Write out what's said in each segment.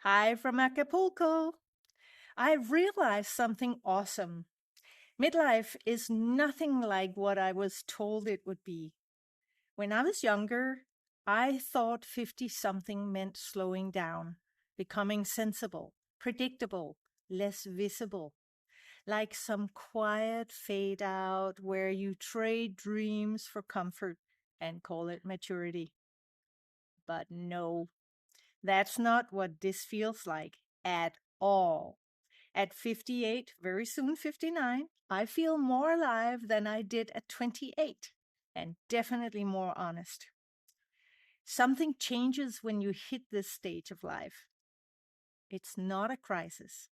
Hi from Acapulco. I've realized something awesome. Midlife is nothing like what I was told it would be. When I was younger, I thought 50 something meant slowing down, becoming sensible, predictable, less visible, like some quiet fade out where you trade dreams for comfort and call it maturity. But no, that's not what this feels like at all. At 58, very soon 59, I feel more alive than I did at 28, and definitely more honest. Something changes when you hit this stage of life. It's not a crisis,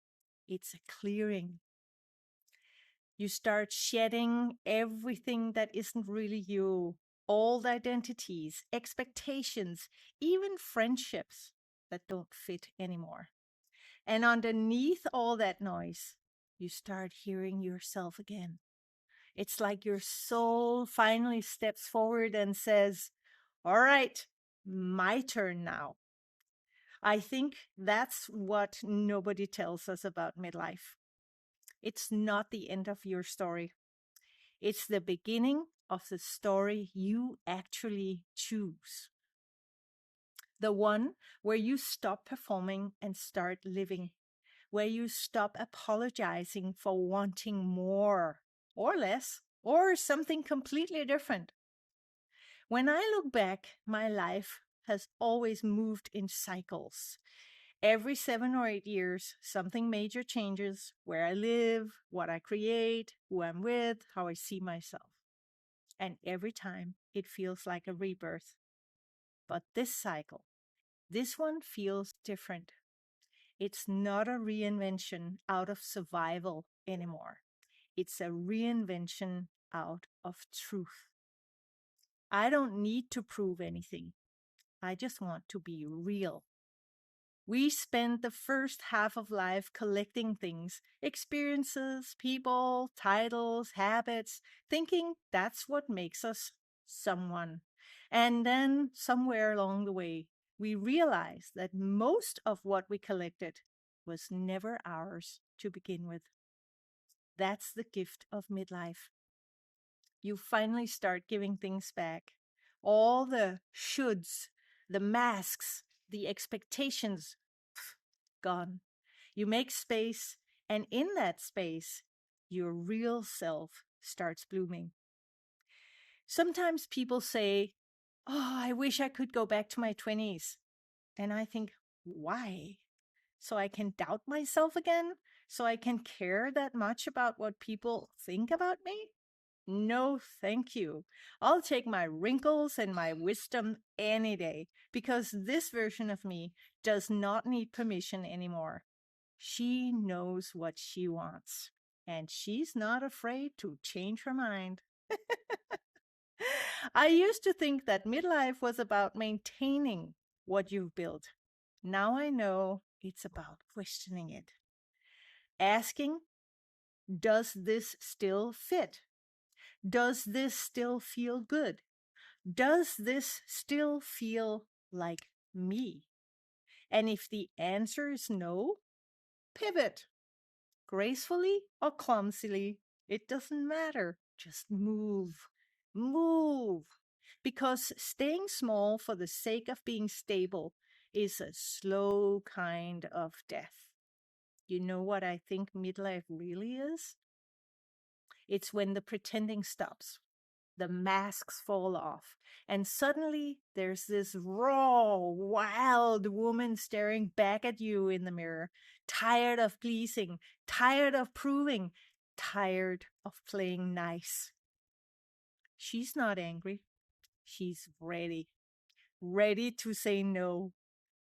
it's a clearing. You start shedding everything that isn't really you, old identities, expectations, even friendships that don't fit anymore. And underneath all that noise, you start hearing yourself again. It's like your soul finally steps forward and says, all right, my turn now. I think that's what nobody tells us about midlife. It's not the end of your story. It's the beginning of the story you actually choose. The one where you stop performing and start living, where you stop apologizing for wanting more or less or something completely different. When I look back, my life has always moved in cycles. Every 7 or 8 years, something major changes: where I live, what I create, who I'm with, how I see myself. And every time it feels like a rebirth. But this cycle, this one feels different. It's not a reinvention out of survival anymore. It's a reinvention out of truth. I don't need to prove anything. I just want to be real. We spend the first half of life collecting things, experiences, people, titles, habits, thinking that's what makes us someone. And then somewhere along the way, we realize that most of what we collected was never ours to begin with. That's the gift of midlife. You finally start giving things back. All the shoulds, the masks, the expectations, gone. You make space, and in that space, your real self starts blooming. Sometimes people say, oh, I wish I could go back to my 20s. And I think, why? So I can doubt myself again? So I can care that much about what people think about me? No, thank you. I'll take my wrinkles and my wisdom any day, because this version of me does not need permission anymore. She knows what she wants, and she's not afraid to change her mind. I used to think that midlife was about maintaining what you've built. Now I know it's about questioning it. Asking, does this still fit? Does this still feel good? Does this still feel like me? And if the answer is no, pivot. Gracefully or clumsily, it doesn't matter. Just move. Move. Because staying small for the sake of being stable is a slow kind of death. You know what I think midlife really is? It's when the pretending stops, the masks fall off, and suddenly there's this raw, wild woman staring back at you in the mirror, tired of pleasing, tired of proving, tired of playing nice. She's not angry. She's ready. Ready to say no.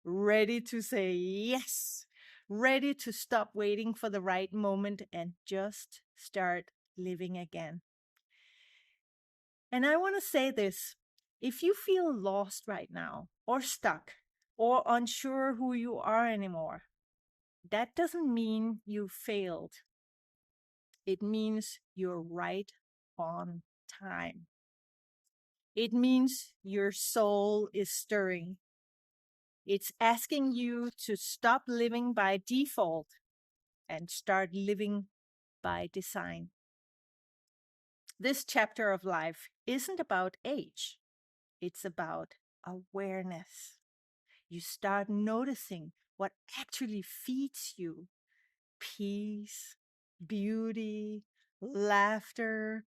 Ready to say yes. Ready to stop waiting for the right moment and just start living again. And I want to say this: if you feel lost right now, or stuck, or unsure who you are anymore, that doesn't mean you failed. It means you're right on time. It means your soul is stirring. It's asking you to stop living by default and start living by design. This chapter of life isn't about age, it's about awareness. You start noticing what actually feeds you: peace, beauty, laughter,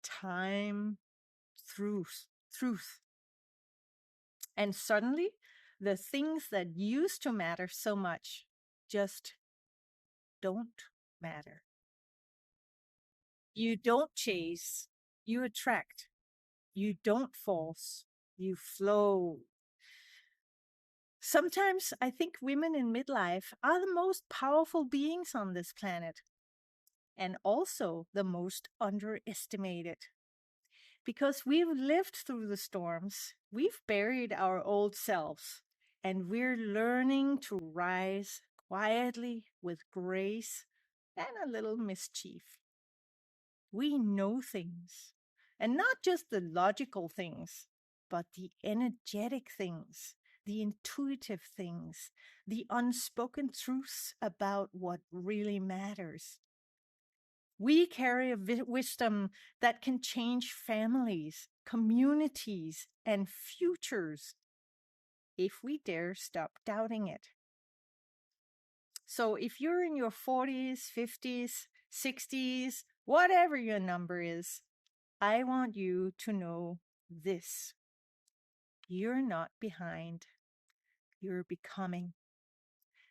time, truth. And suddenly, the things that used to matter so much just don't matter. You don't chase, you attract. You don't force, you flow. Sometimes I think women in midlife are the most powerful beings on this planet, and also the most underestimated. Because we've lived through the storms, we've buried our old selves, and we're learning to rise quietly with grace and a little mischief. We know things, and not just the logical things, but the energetic things, the intuitive things, the unspoken truths about what really matters. We carry a wisdom that can change families, communities, and futures if we dare stop doubting it. So if you're in your 40s, 50s, 60s, whatever your number is, I want you to know this: you're not behind, you're becoming.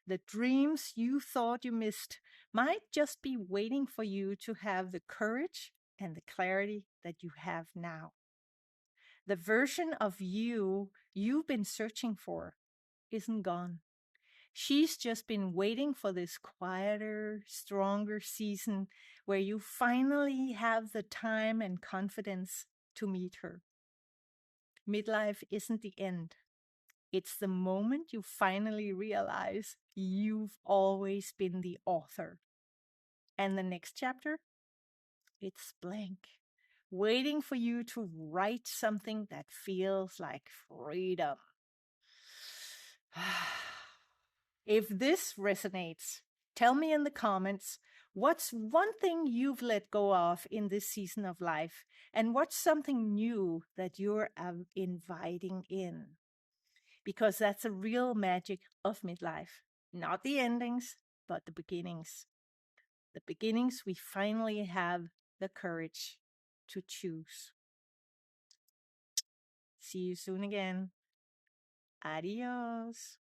The dreams you thought you missed might just be waiting for you to have the courage and the clarity that you have now. The version of you've been searching for isn't gone. She's just been waiting for this quieter, stronger season where you finally have the time and confidence to meet her. Midlife isn't the end. It's the moment you finally realize you've always been the author. And the next chapter, it's blank, waiting for you to write something that feels like freedom. If this resonates, tell me in the comments, what's one thing you've let go of in this season of life? And what's something new that you're inviting in? Because that's the real magic of midlife. Not the endings, but the beginnings. The beginnings we finally have the courage to choose. See you soon again. Adios.